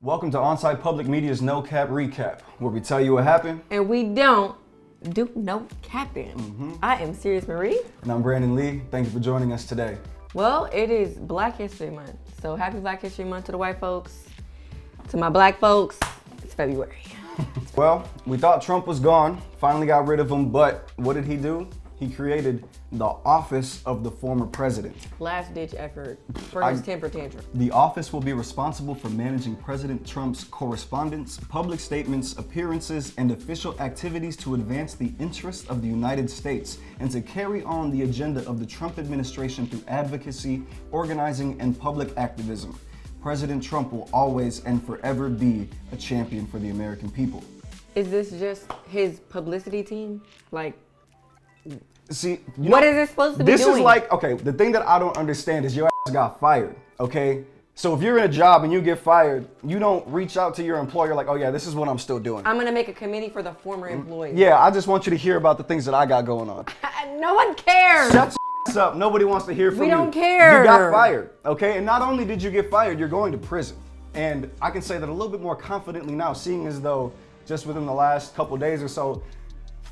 Welcome to Onsite Public Media's No Cap Recap, where we tell you what happened. And we don't do no capping. I am Serious Marie. And I'm Brandon Lee. Thank you for joining us today. Well, it is Black History Month. So happy Black History Month to the white folks. To my black folks, it's February. Well, we thought Trump was gone, finally got rid of him, but what did he do? He created the office of the former president. Last ditch effort for his temper tantrum. The office will be responsible for managing President Trump's correspondence, public statements, appearances, and official activities to advance the interests of the United States and to carry on the agenda of the Trump administration through advocacy, organizing, and public activism. President Trump will always and forever be a champion for the American people. Is this just his publicity team? Like, see, what is it supposed to be doing? This is like, okay, the thing that I don't understand is your ass got fired, okay? So if you're in a job and you get fired, you don't reach out to your employer like, oh yeah, this is what I'm still doing. I'm gonna make a committee for the former employees. Yeah, I just want you to hear about the things that I got going on. No one cares. Shut your up. Nobody wants to hear from you. We don't care. You got fired, okay? And not only did you get fired, you're going to prison. And I can say that a little bit more confidently now, seeing as though just within the last couple days or so,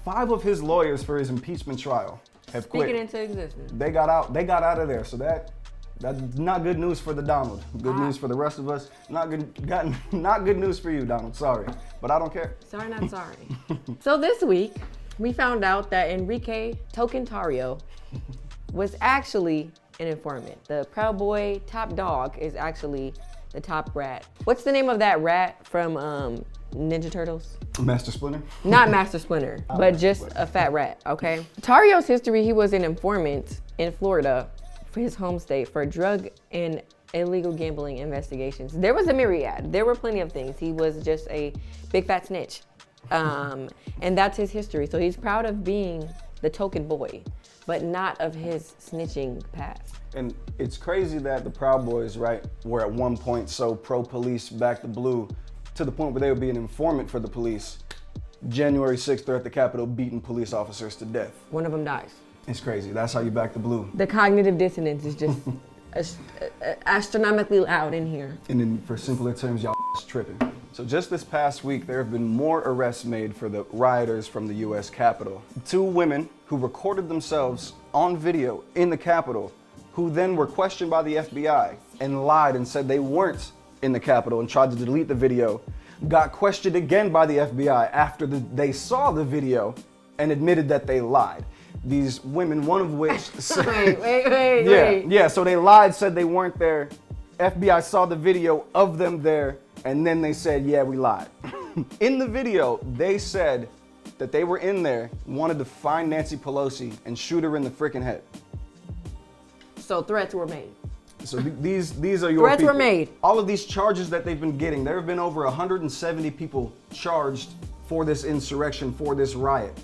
5 of his lawyers for his impeachment trial have quit. Speaking into existence. They got out of there. So that's not good news for the Donald. Good news for the rest of us. Not good news for you, Donald. Sorry, but I don't care. Sorry, not sorry. So this week, we found out that Enrique Tocantario was actually an informant. The Proud Boy top dog is actually the top rat. What's the name of that rat from Ninja Turtles? Master Splinter? Not Master Splinter, but just a fat rat, okay? Tario's history, he was an informant in Florida for his home state for drug and illegal gambling investigations. There was a myriad. There were plenty of things. He was just a big fat snitch. And that's his history. So he's proud of being the token boy, but not of his snitching past. And it's crazy that the Proud Boys, right, were at one point so pro-police, back the blue, to the point where they would be an informant for the police. January 6th, they're at the Capitol beating police officers to death. One of them dies. It's crazy. That's how you back the blue. The cognitive dissonance is just astronomically loud in here. And then for simpler terms, y'all is tripping. So just this past week, there have been more arrests made for the rioters from the US Capitol. 2 women who recorded themselves on video in the Capitol, who then were questioned by the FBI and lied and said they weren't in the Capitol and tried to delete the video, got questioned again by the FBI after they saw the video and admitted that they lied. These women, one of which said, wait. So they lied, said they weren't there. FBI saw the video of them there, and then they said, yeah, we lied. In the video, they said that they were in there, wanted to find Nancy Pelosi and shoot her in the freaking head. So threats were made. So these are your threats people. were made. All of these charges that they've been getting, there have been over 170 people charged for this insurrection, for this riot.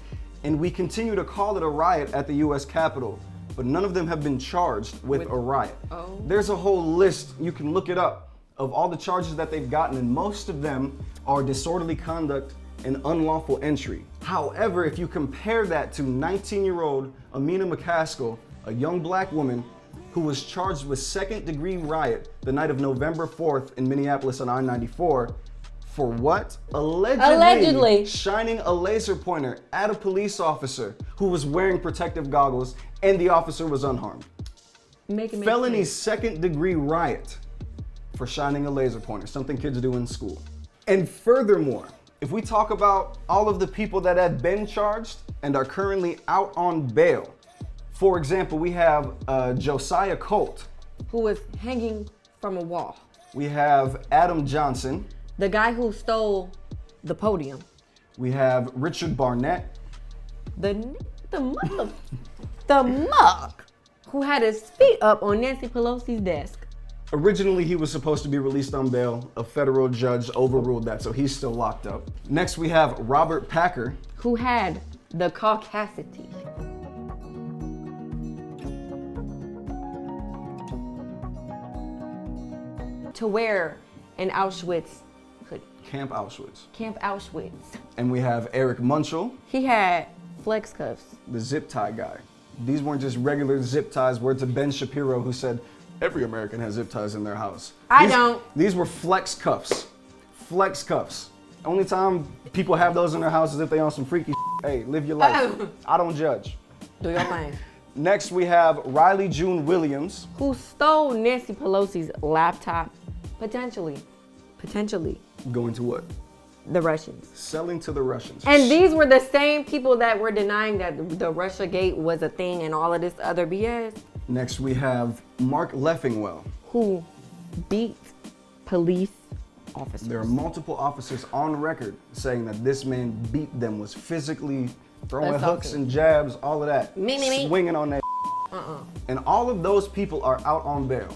And we continue to call it a riot at the US Capitol, but none of them have been charged with a riot. Oh. There's a whole list, you can look it up, of all the charges that they've gotten, and most of them are disorderly conduct and unlawful entry. However, if you compare that to 19-year-old Amina McCaskill, a young black woman who was charged with second-degree riot the night of November 4th in Minneapolis on I-94, for what? Allegedly shining a laser pointer at a police officer who was wearing protective goggles, and the officer was unharmed. Felony second-degree riot for shining a laser pointer, something kids do in school. And furthermore, if we talk about all of the people that have been charged and are currently out on bail, for example, we have Josiah Colt, who was hanging from a wall. We have Adam Johnson, the guy who stole the podium. We have Richard Barnett, the muck who had his feet up on Nancy Pelosi's desk. Originally, he was supposed to be released on bail. A federal judge overruled that, so he's still locked up. Next, we have Robert Packer, who had the caucasity. To wear an Auschwitz hoodie. Camp Auschwitz. Camp Auschwitz. And we have Eric Munchell. He had flex cuffs. The zip tie guy. These weren't just regular zip ties. Word to Ben Shapiro, who said, every American has zip ties in their house. I don't. These were flex cuffs. Flex cuffs. Only time people have those in their house is if they on some freaky shit. Hey, live your life. I don't judge. Do your thing. Next, we have Riley June Williams. Who stole Nancy Pelosi's laptop, potentially. Going to what? The Russians. Selling to the Russians. And these were the same people that were denying that the Russia Gate was a thing and all of this other BS. Next, we have Mark Leffingwell. Who beat police officers. There are multiple officers on record saying that this man beat them, was physically throwing hooks and jabs, all of that. Swinging on that. And all of those people are out on bail.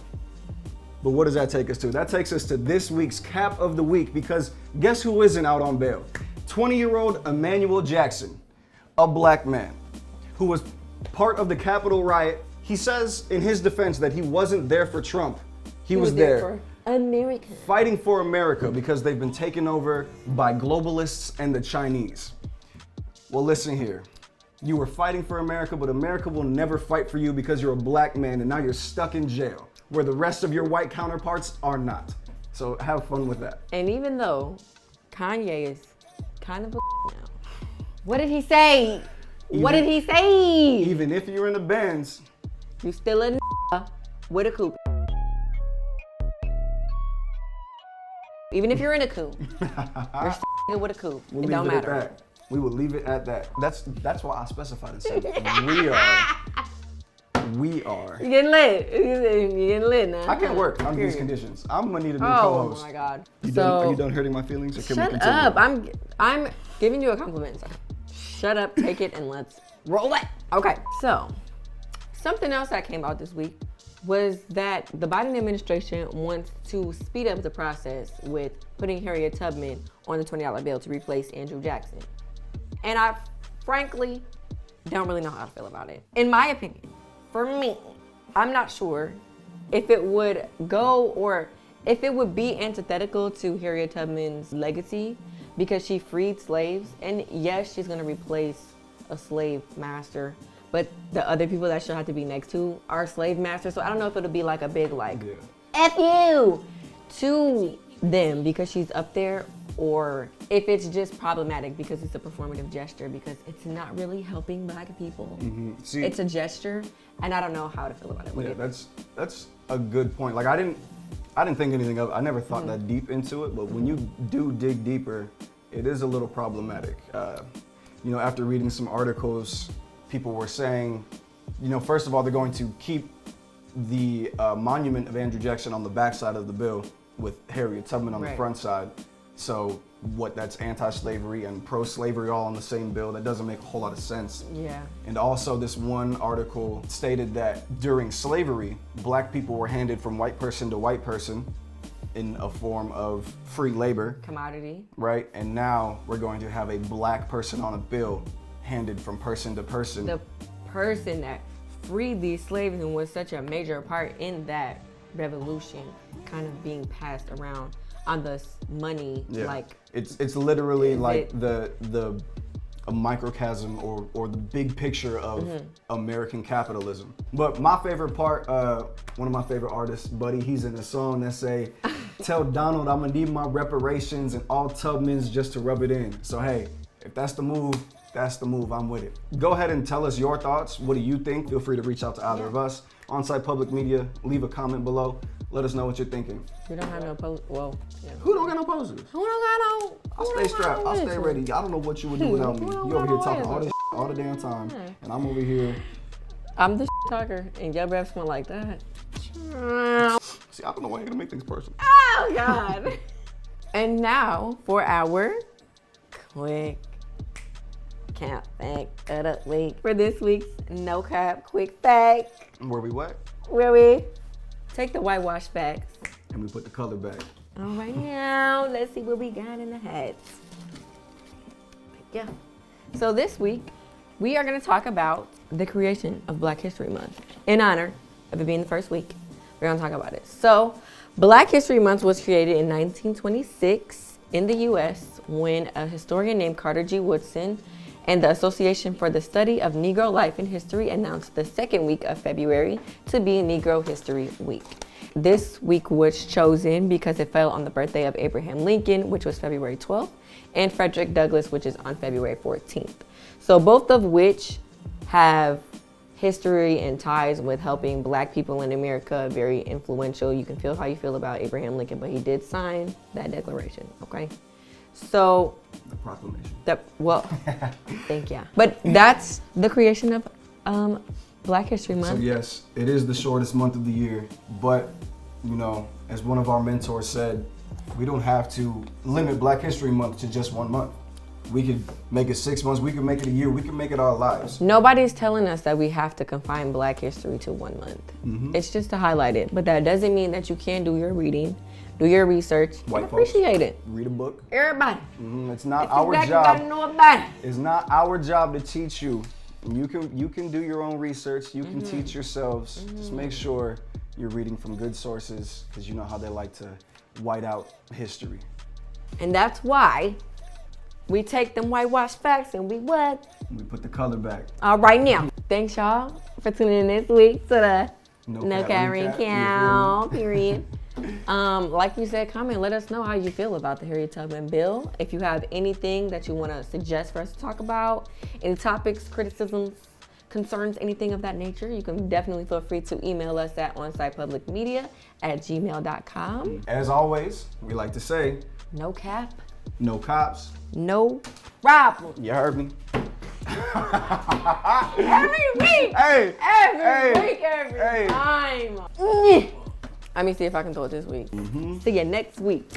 But what does that take us to? That takes us to this week's cap of the week, because guess who isn't out on bail? 20-year-old Emmanuel Jackson, a black man who was part of the Capitol riot. He says in his defense that he wasn't there for Trump. He was there for America. Fighting for America because they've been taken over by globalists and the Chinese. Well, listen here. You were fighting for America, but America will never fight for you because you're a black man and now you're stuck in jail, where the rest of your white counterparts are not. So have fun with that. And even though Kanye is kind of a now, what did he say? What did he say? Even if you're in the Benz, you still a with a coupe. Even if you're in a coupe, you're still with a coupe. It don't matter. We will leave it at that. That's why I specified and said we are. You getting lit. You getting lit now. I can't work under these conditions. I'm gonna need a new co-host. Oh my God. Are you done hurting my feelings, or can we Shut continue? up. I'm giving you a compliment. So shut up, take it, and let's roll it. Okay, so something else that came out this week was that the Biden administration wants to speed up the process with putting Harriet Tubman on the $20 bill to replace Andrew Jackson. And I frankly don't really know how to feel about it. In my opinion, for me, I'm not sure if it would go or if it would be antithetical to Harriet Tubman's legacy, because she freed slaves. And yes, she's gonna replace a slave master, but the other people that she'll have to be next to are slave masters. So I don't know if it'll be like a big F you to them because she's up there, or if it's just problematic because it's a performative gesture, because it's not really helping black people. See, it's a gesture, and I don't know how to feel about it. Yeah, that's a good point. Like I didn't think anything of it. I never thought that deep into it, but when you do dig deeper, it is a little problematic. After reading some articles, people were saying, first of all, they're going to keep the monument of Andrew Jackson on the back side of the bill with Harriet Tubman on the front side. So that's anti-slavery and pro-slavery all on the same bill. That doesn't make a whole lot of sense. Yeah. And also this one article stated that during slavery, black people were handed from white person to white person in a form of free labor. Commodity. Right? And now we're going to have a black person on a bill handed from person to person. The person that freed these slaves and was such a major part in that revolution kind of being passed around on the money. Like it's literally like a microcosm or the big picture of American capitalism. But my favorite part, one of my favorite artists, Buddy, he's in a song that say, "Tell Donald I'm gonna need my reparations and all Tubmans just to rub it in." So hey, if that's the move, that's the move. I'm with it. Go ahead and tell us your thoughts. What do you think? Feel free to reach out to either of us. On-site public media, leave a comment below. Let us know what you're thinking. We don't have no post. Well, yeah. Who don't got no posters? Who don't got no? I'll stay strapped. I'll stay ready. I don't know what you would do without me. You over here talking all this all the damn time, and I'm over here. I'm the talker, and your breath smell like that. See, I don't know why you're gonna make things personal. Oh God. And now for our quick cap fact of the week. For this week's no cap quick fact. Where we what? Where we take the whitewash facts and we put the color back. All right, now let's see what we got in the hats. Yeah. So this week we are going to talk about the creation of Black History Month in honor of it being the first week. We're going to talk about it. So Black History Month was created in 1926 in the U.S. when a historian named Carter G. Woodson And the Association for the Study of Negro Life and History announced the second week of February to be Negro History Week. This week was chosen because it fell on the birthday of Abraham Lincoln, which was February 12th, and Frederick Douglass, which is on February 14th. So both of which have history and ties with helping Black people in America, very influential. You can feel how you feel about Abraham Lincoln, but he did sign that declaration, okay? So, The proclamation. Thank you. But that's the creation of Black History Month. So yes, it is the shortest month of the year, but you know, as one of our mentors said, we don't have to limit Black History Month to just 1 month. We could make it 6 months, we could make it a year, we could make it our lives. Nobody's telling us that we have to confine Black history to 1 month. It's just to highlight it, but that doesn't mean that you can't do your reading, do your research, White and folks, appreciate it. Read a book. Everybody. It's not If you our black, you job. gotta know about it. It's not our job to teach you. You can do your own research. You can teach yourselves. Just make sure you're reading from good sources, because you know how they like to white out history. And that's why we take them whitewashed facts and we what? We put the color back. All right now. Thanks y'all for tuning in this week to the No Cap Cap Recap, Recap, period. Like we said, comment, let us know how you feel about the Harriet Tubman bill. If you have anything that you want to suggest for us to talk about, any topics, criticisms, concerns, anything of that nature, you can definitely feel free to email us at onsitepublicmedia@gmail.com. As always, we like to say, No cap, no cops. no problem. You heard me. Every week. Hey. Every week, every Hey. time. Let me see if I can do it this week. See you next week.